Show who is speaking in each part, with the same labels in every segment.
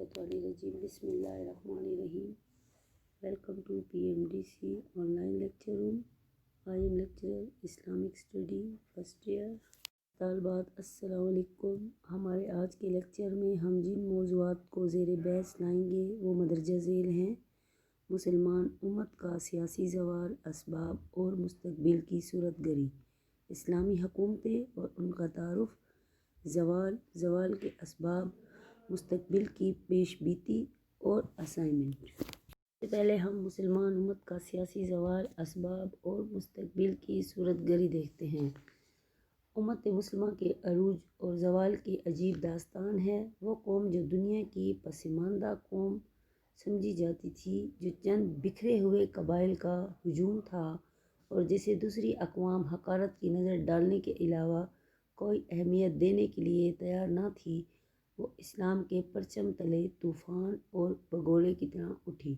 Speaker 1: الرجیم بسم اللہ الرحمن الرحیم۔ Welcome to PMDC online lecture room. I am lecturer Islamic study first year. طالبات السلام علیکم۔ ہمارے آج کے لیکچر میں ہم جن موضوعات کو زیر بحث لائیں گے وہ مندرجہ ذیل ہیں: مسلمان امت کا سیاسی زوال، اسباب اور مستقبل کی صورت گری، اسلامی حکومتیں اور ان کا تعارف، زوال کے اسباب، مستقبل کی پیش بیتی اور اسائنمنٹ۔ سب سے پہلے ہم مسلمان امت کا سیاسی زوال، اسباب اور مستقبل کی صورت گری دیکھتے ہیں۔ امت مسلمہ کے عروج اور زوال کی عجیب داستان ہے۔ وہ قوم جو دنیا کی پسماندہ قوم سمجھی جاتی تھی، جو چند بکھرے ہوئے قبائل کا ہجوم تھا اور جسے دوسری اقوام حقارت کی نظر ڈالنے کے علاوہ کوئی اہمیت دینے کے لیے تیار نہ تھی، وہ اسلام کے پرچم تلے طوفان اور بگوڑے کی طرح اٹھی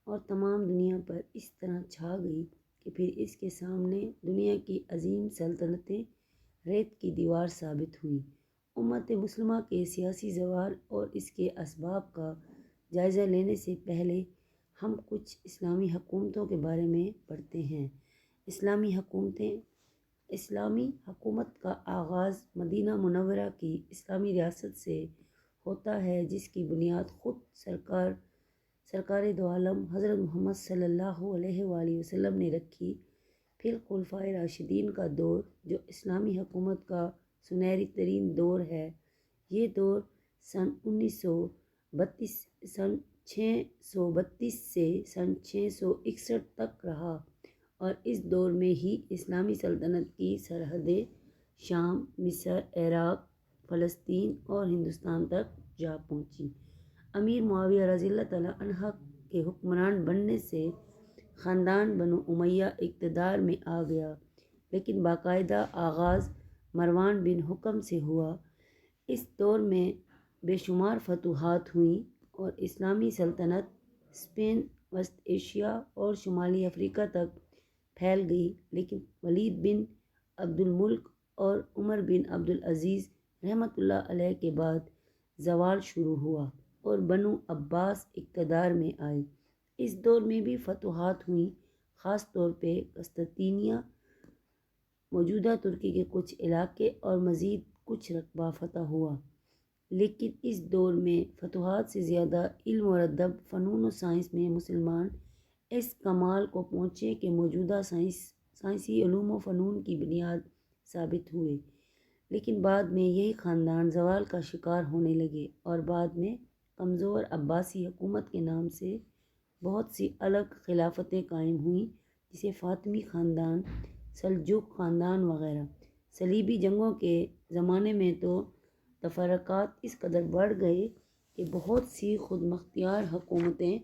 Speaker 1: اور تمام دنیا پر اس طرح چھا گئی کہ پھر اس کے سامنے دنیا کی عظیم سلطنتیں ریت کی دیوار ثابت ہوئیں۔ امت مسلمہ کے سیاسی زوال اور اس کے اسباب کا جائزہ لینے سے پہلے ہم کچھ اسلامی حکومتوں کے بارے میں پڑھتے ہیں۔ اسلامی حکومت کا آغاز مدینہ منورہ کی اسلامی ریاست سے ہوتا ہے، جس کی بنیاد خود سرکار دو عالم حضرت محمد صلی اللہ علیہ وآلہ وسلم نے رکھی۔ پھر خلفائے راشدین کا دور، جو اسلامی حکومت کا سنہری ترین دور ہے، یہ دور سن 632 سے سن 661 تک رہا اور اس دور میں ہی اسلامی سلطنت کی سرحدیں شام، مصر، عراق، فلسطین اور ہندوستان تک جا پہنچی۔ امیر معاویہ رضی اللہ تعالیٰ عنہ کے حکمران بننے سے خاندان بنو امیہ اقتدار میں آ گیا، لیکن باقاعدہ آغاز مروان بن حکم سے ہوا۔ اس دور میں بے شمار فتوحات ہوئیں اور اسلامی سلطنت اسپین، وسط ایشیا اور شمالی افریقہ تک پھیل گئی، لیکن ولید بن عبد الملک اور عمر بن عبد العزیز رحمۃ اللہ علیہ کے بعد زوال شروع ہوا اور بنو عباس اقتدار میں آئے۔ اس دور میں بھی فتوحات ہوئیں، خاص طور پہ قسطنطنیہ، موجودہ ترکی کے کچھ علاقے اور مزید کچھ رقبہ فتح ہوا، لیکن اس دور میں فتوحات سے زیادہ علم اور ادب، فنون و سائنس میں مسلمان اس کمال کو پہنچے کہ موجودہ سائنسی علوم و فنون کی بنیاد ثابت ہوئے۔ لیکن بعد میں یہی خاندان زوال کا شکار ہونے لگے اور بعد میں کمزور عباسی حکومت کے نام سے بہت سی الگ خلافتیں قائم ہوئیں، جیسے فاطمی خاندان، سلجوق خاندان وغیرہ۔ صلیبی جنگوں کے زمانے میں تو تفرقات اس قدر بڑھ گئے کہ بہت سی خود مختار حکومتیں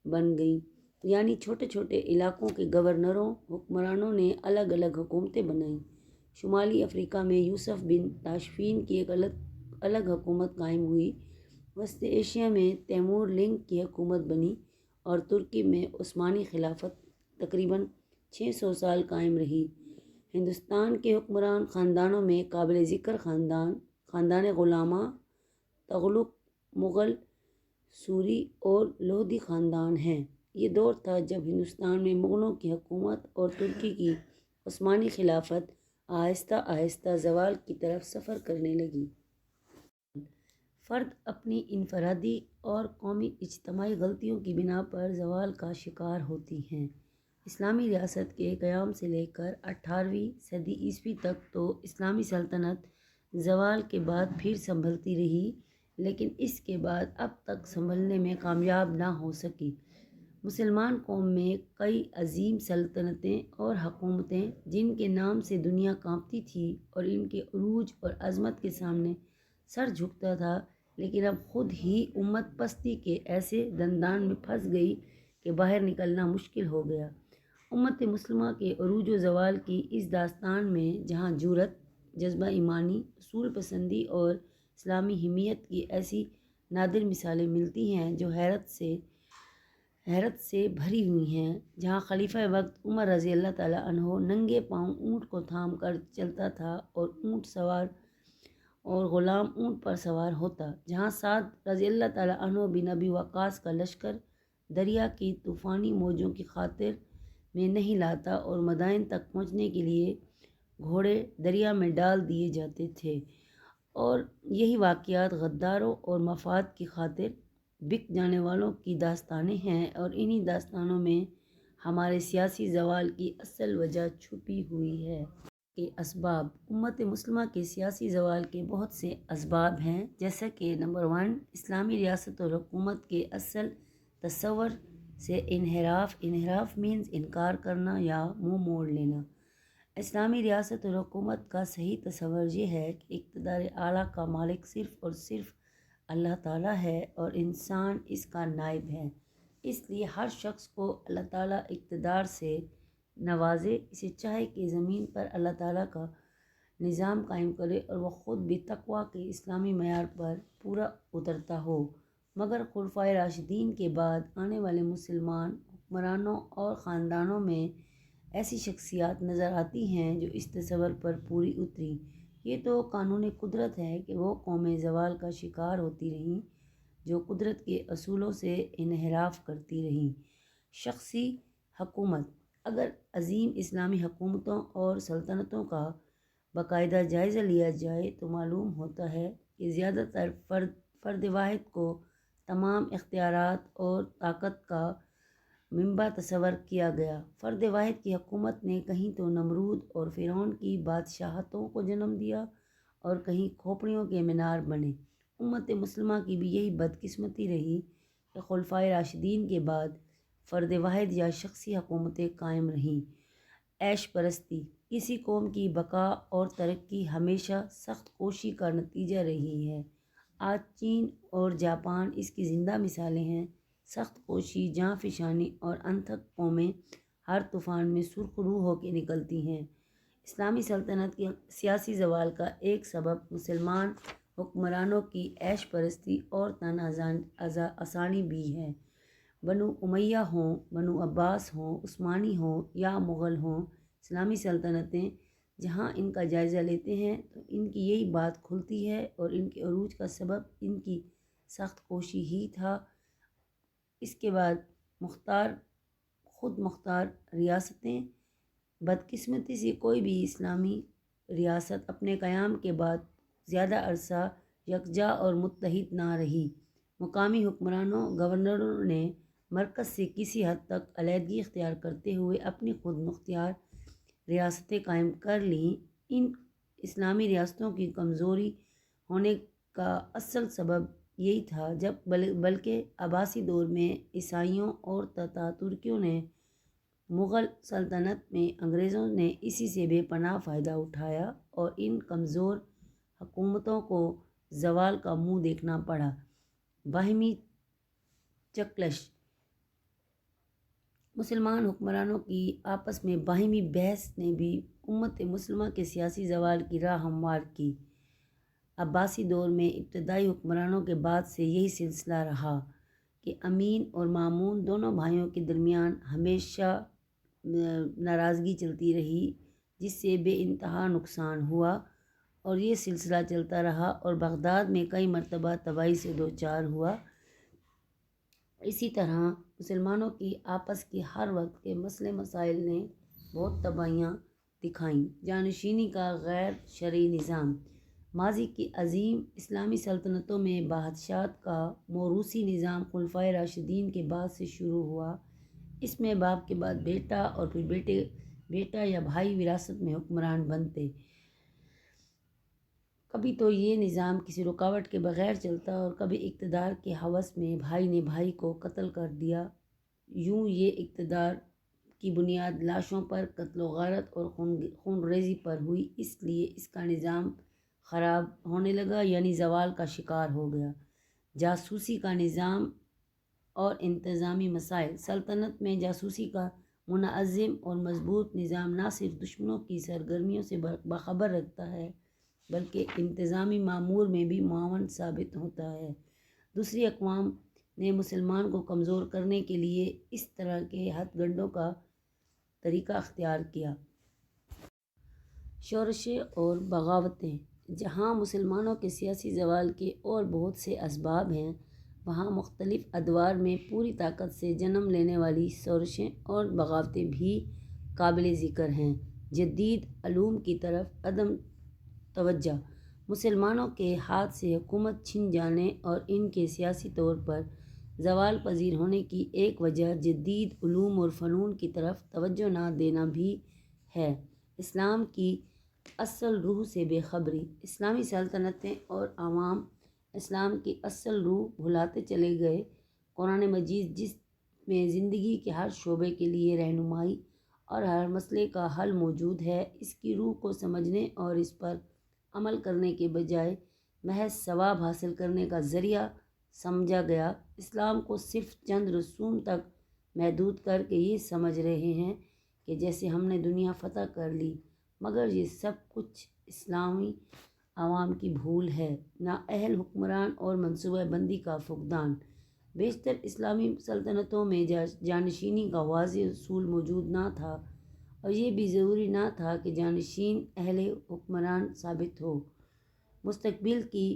Speaker 1: بن گئیں، یعنی چھوٹے چھوٹے علاقوں کے گورنروں، حکمرانوں نے الگ الگ حکومتیں بنائیں۔ شمالی افریقہ میں یوسف بن تاشفین کی ایک الگ حکومت قائم ہوئی، وسط ایشیا میں تیمور لنگ کی حکومت بنی اور ترکی میں عثمانی خلافت تقریباً 600 سال قائم رہی۔ ہندوستان کے حکمران خاندانوں میں قابل ذکر خاندان غلامہ، تغلق، مغل، سوری اور لودھی خاندان ہیں۔ یہ دور تھا جب ہندوستان میں مغلوں کی حکومت اور ترکی کی عثمانی خلافت آہستہ آہستہ زوال کی طرف سفر کرنے لگی۔ فرد اپنی انفرادی اور قومی اجتماعی غلطیوں کی بنا پر زوال کا شکار ہوتی ہیں۔ اسلامی ریاست کے قیام سے لے کر 18ویں صدی عیسوی تک تو اسلامی سلطنت زوال کے بعد پھر سنبھلتی رہی، لیکن اس کے بعد اب تک سنبھلنے میں کامیاب نہ ہو سکی۔ مسلمان قوم میں کئی عظیم سلطنتیں اور حکومتیں، جن کے نام سے دنیا کانپتی تھی اور ان کے عروج اور عظمت کے سامنے سر جھکتا تھا، لیکن اب خود ہی امت پستی کے ایسے دندان میں پھنس گئی کہ باہر نکلنا مشکل ہو گیا۔ امت مسلمہ کے عروج و زوال کی اس داستان میں جہاں جرأت، جذبہ ایمانی، اصول پسندی اور اسلامی حمیت کی ایسی نادر مثالیں ملتی ہیں جو حیرت سے بھری ہوئی ہیں، جہاں خلیفہ وقت عمر رضی اللہ تعالیٰ عنہ ننگے پاؤں اونٹ کو تھام کر چلتا تھا اور اور غلام اونٹ پر سوار ہوتا، جہاں سعد رضی اللہ تعالیٰ عنہ بن ابی وقاص کا لشکر دریا کی طوفانی موجوں کی خاطر میں نہیں لاتا اور مدائن تک پہنچنے کے لیے گھوڑے دریا میں ڈال دیے جاتے تھے۔ اور یہی واقعات غداروں اور مفاد کی خاطر بک جانے والوں کی داستانیں ہیں، اور انہی داستانوں میں ہمارے سیاسی زوال کی اصل وجہ چھپی ہوئی ہے۔ کے اسباب، امت مسلمہ کے سیاسی زوال کے بہت سے اسباب ہیں، جیسا کہ نمبر 1، اسلامی ریاست اور حکومت کے اصل تصور سے انحراف۔ انحراف مینز انکار کرنا یا منہ موڑ لینا۔ اسلامی ریاست اور حکومت کا صحیح تصور یہ ہے کہ اقتدار اعلیٰ کا مالک صرف اور صرف اللہ تعالیٰ ہے اور انسان اس کا نائب ہے، اس لیے ہر شخص کو اللہ تعالیٰ اقتدار سے نوازے، اسے چاہے کہ زمین پر اللہ تعالیٰ کا نظام قائم کرے اور وہ خود بھی تقویٰ کے اسلامی معیار پر پورا اترتا ہو۔ مگر خلفائے راشدین کے بعد آنے والے مسلمان حکمرانوں اور خاندانوں میں ایسی شخصیات نظر آتی ہیں جو اس تصور پر پوری اتری۔ یہ تو قانون قدرت ہے کہ وہ قومیں زوال کا شکار ہوتی رہیں جو قدرت کے اصولوں سے انحراف کرتی رہیں۔ شخصی حکومت، اگر عظیم اسلامی حکومتوں اور سلطنتوں کا باقاعدہ جائزہ لیا جائے تو معلوم ہوتا ہے کہ زیادہ تر فرد واحد کو تمام اختیارات اور طاقت کا منبع تصور کیا گیا۔ فرد واحد کی حکومت نے کہیں تو نمرود اور فرعون کی بادشاہتوں کو جنم دیا اور کہیں کھوپڑیوں کے مینار بنے۔ امت مسلمہ کی بھی یہی بدقسمتی رہی کہ خلفائے راشدین کے بعد فرد واحد یا شخصی حکومتیں قائم رہیں۔ عیش پرستی، کسی قوم کی بقا اور ترقی ہمیشہ سخت کوشی کا نتیجہ رہی ہے۔ آج چین اور جاپان اس کی زندہ مثالیں ہیں۔ سخت کوشی، جاں فشانی اور انتھک قومیں ہر طوفان میں سرخ روح ہو کے نکلتی ہیں۔ اسلامی سلطنت کے سیاسی زوال کا ایک سبب مسلمان حکمرانوں کی عیش پرستی اور تن آسانی بھی ہے۔ بنو امیہ ہوں، بنو عباس ہوں، عثمانی ہوں یا مغل ہوں، اسلامی سلطنتیں جہاں ان کا جائزہ لیتے ہیں تو ان کی یہی بات کھلتی ہے، اور ان کے عروج کا سبب ان کی سخت کوشی ہی تھا۔ اس کے بعد خود مختار ریاستیں، بدقسمتی سے کوئی بھی اسلامی ریاست اپنے قیام کے بعد زیادہ عرصہ یکجا اور متحد نہ رہی۔ مقامی حکمرانوں، گورنروں نے مرکز سے کسی حد تک علیحدگی اختیار کرتے ہوئے اپنی خود مختار ریاستیں قائم کر لیں۔ ان اسلامی ریاستوں کی کمزوری ہونے کا اصل سبب یہی تھا بلکہ عباسی دور میں عیسائیوں اور ترکیوں نے مغل سلطنت میں انگریزوں نے اسی سے بے پناہ فائدہ اٹھایا اور ان کمزور حکومتوں کو زوال کا منہ دیکھنا پڑا۔ باہمی چکلش، مسلمان حکمرانوں کی آپس میں باہمی بحث نے بھی امت مسلمہ کے سیاسی زوال کی راہ ہموار کی۔ عباسی دور میں ابتدائی حکمرانوں کے بعد سے یہی سلسلہ رہا کہ امین اور مامون دونوں بھائیوں کے درمیان ہمیشہ ناراضگی چلتی رہی، جس سے بے انتہا نقصان ہوا، اور یہ سلسلہ چلتا رہا اور بغداد میں کئی مرتبہ تباہی سے دوچار ہوا۔ اسی طرح مسلمانوں کی آپس کی ہر وقت کے مسئلے مسائل نے بہت تباہیاں دکھائیں۔ جانشینی کا غیر شرعی نظام، ماضی کی عظیم اسلامی سلطنتوں میں بادشاہت کا موروثی نظام خلفائے راشدین کے بعد سے شروع ہوا۔ اس میں باپ کے بعد بیٹا اور پھر بیٹا یا بھائی وراثت میں حکمران بنتے۔ کبھی تو یہ نظام کسی رکاوٹ کے بغیر چلتا اور کبھی اقتدار کے ہوس میں بھائی نے بھائی کو قتل کر دیا۔ یوں یہ اقتدار کی بنیاد لاشوں پر، قتل و غارت اور خون ریزی پر ہوئی، اس لیے اس کا نظام خراب ہونے لگا، یعنی زوال کا شکار ہو گیا۔ جاسوسی کا نظام اور انتظامی مسائل، سلطنت میں جاسوسی کا منظم اور مضبوط نظام نہ صرف دشمنوں کی سرگرمیوں سے باخبر رکھتا ہے بلکہ انتظامی مامور میں بھی معاون ثابت ہوتا ہے۔ دوسری اقوام نے مسلمان کو کمزور کرنے کے لیے اس طرح کے ہتھ کنڈوں کا طریقہ اختیار کیا۔ شورشیں اور بغاوتیں، جہاں مسلمانوں کے سیاسی زوال کے اور بہت سے اسباب ہیں، وہاں مختلف ادوار میں پوری طاقت سے جنم لینے والی شورشیں اور بغاوتیں بھی قابل ذکر ہیں۔ جدید علوم کی طرف عدم توجہ، مسلمانوں کے ہاتھ سے حکومت چھن جانے اور ان کے سیاسی طور پر زوال پذیر ہونے کی ایک وجہ جدید علوم اور فنون کی طرف توجہ نہ دینا بھی ہے۔ اسلام کی اصل روح سے بے خبری، اسلامی سلطنتیں اور عوام اسلام کی اصل روح بھلاتے چلے گئے۔ قرآن مجید جس میں زندگی کے ہر شعبے کے لیے رہنمائی اور ہر مسئلے کا حل موجود ہے، اس کی روح کو سمجھنے اور اس پر عمل کرنے کے بجائے محض ثواب حاصل کرنے کا ذریعہ سمجھا گیا۔ اسلام کو صرف چند رسوم تک محدود کر کے یہ سمجھ رہے ہیں کہ جیسے ہم نے دنیا فتح کر لی، مگر یہ سب کچھ اسلامی عوام کی بھول ہے، نااہل حکمران اور منصوبہ بندی کا فقدان۔ بیشتر اسلامی سلطنتوں میں جانشینی کا واضح اصول موجود نہ تھا، اور یہ بھی ضروری نہ تھا کہ جانشین اہل حکمران ثابت ہو۔ مستقبل کی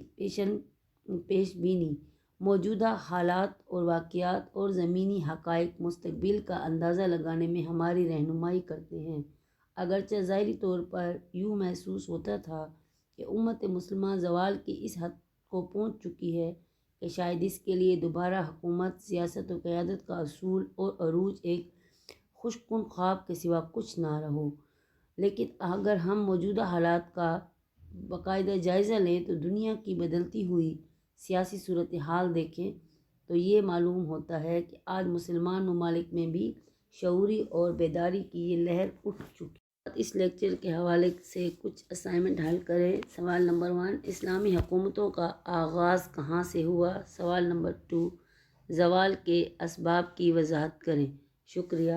Speaker 1: پیش بینی، موجودہ حالات اور واقعات اور زمینی حقائق مستقبل کا اندازہ لگانے میں ہماری رہنمائی کرتے ہیں۔ اگرچہ ظاہری طور پر یوں محسوس ہوتا تھا کہ امت مسلمہ زوال کی اس حد کو پہنچ چکی ہے کہ شاید اس کے لیے دوبارہ حکومت، سیاست و قیادت کا اصول اور عروج ایک خوش کن خواب کے سوا کچھ نہ رہو، لیکن اگر ہم موجودہ حالات کا باقاعدہ جائزہ لیں تو دنیا کی بدلتی ہوئی سیاسی صورتحال دیکھیں تو یہ معلوم ہوتا ہے کہ آج مسلمان ممالک میں بھی شعوری اور بیداری کی یہ لہر اٹھ چکی ہے۔ اس لیکچر کے حوالے سے کچھ اسائنمنٹ حل کریں۔ سوال نمبر 1، اسلامی حکومتوں کا آغاز کہاں سے ہوا؟ سوال نمبر 2، زوال کے اسباب کی وضاحت کریں۔ شکریہ۔